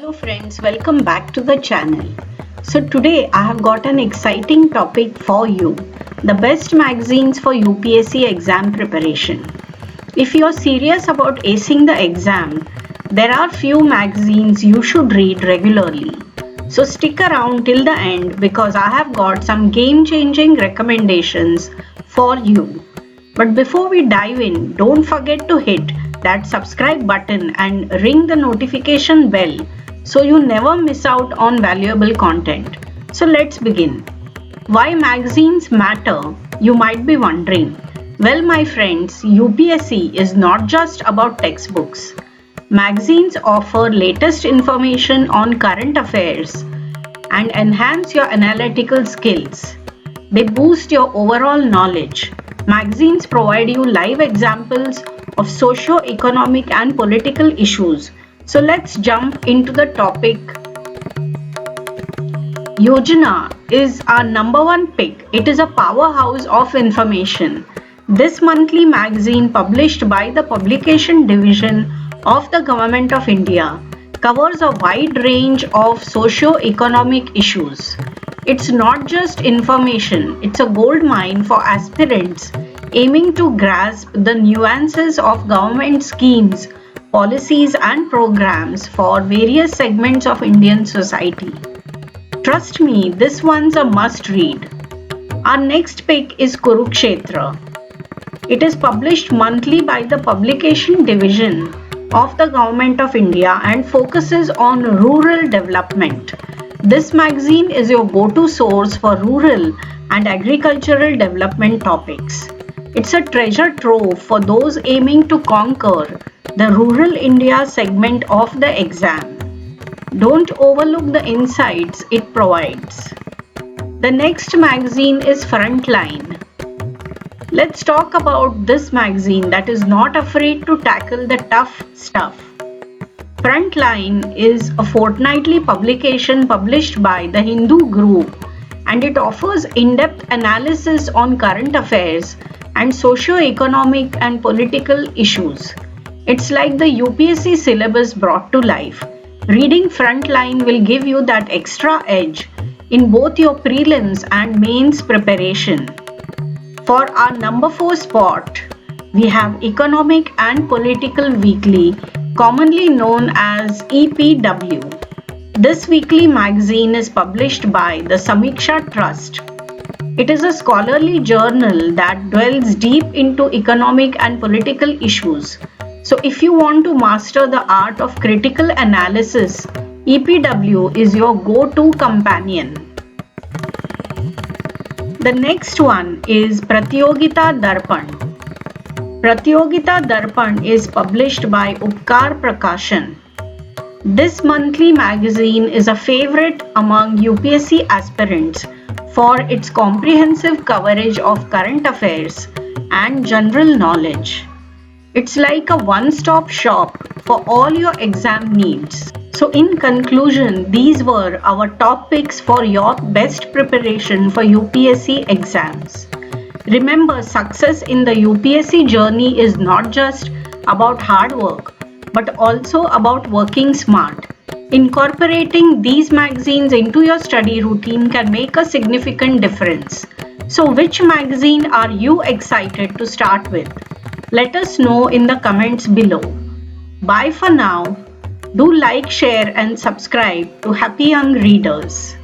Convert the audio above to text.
Hello friends, welcome back to the channel. So today I have got an exciting topic for you, the best magazines for UPSC exam preparation. If you are serious about acing the exam, there are few magazines you should read regularly. So stick around till the end because I have got some game-changing recommendations for you. But before we dive in, don't forget to hit that subscribe button and ring the notification bell so you never miss out on valuable content. So let's begin. Why magazines matter, you might be wondering. Well, my friends, UPSC is not just about textbooks. Magazines offer latest information on current affairs and enhance your analytical skills. They boost your overall knowledge. Magazines provide you live examples of socio-economic and political issues. So let's jump into the topic. Yojana is our number one pick. It is a powerhouse of information. This monthly magazine, published by the Publication Division of the Government of India, covers a wide range of socio-economic issues. It's not just information, it's a gold mine for aspirants aiming to grasp the nuances of government schemes, policies and programs for various segments of Indian society. Trust me, this one's a must read. Our next pick is Kurukshetra. It is published monthly by the Publication Division of the Government of India and focuses on rural development. This magazine is your go-to source for rural and agricultural development topics. It's a treasure trove for those aiming to conquer the rural India segment of the exam. Don't overlook the insights it provides. The next magazine is Frontline. Let's talk about this magazine that is not afraid to tackle the tough stuff. Frontline is a fortnightly publication published by the Hindu Group, and it offers in-depth analysis on current affairs and socio-economic and political issues. It's like the UPSC syllabus brought to life. Reading Frontline will give you that extra edge in both your prelims and mains preparation. For our number 4 spot, we have Economic and Political Weekly, commonly known as EPW. This weekly magazine is published by the Samiksha Trust. It is a scholarly journal that dwells deep into economic and political issues. So if you want to master the art of critical analysis, EPW is your go-to companion. The next one is Pratyogita Darpan. Pratyogita Darpan is published by Upkar Prakashan. This monthly magazine is a favorite among UPSC aspirants for its comprehensive coverage of current affairs and general knowledge. It's like a one-stop shop for all your exam needs. So in conclusion, these were our top picks for your best preparation for UPSC exams. Remember, success in the UPSC journey is not just about hard work, but also about working smart. Incorporating these magazines into your study routine can make a significant difference. So which magazine are you excited to start with? Let us know in the comments below. Bye for now. Do like, share and subscribe to Happy Young Readers.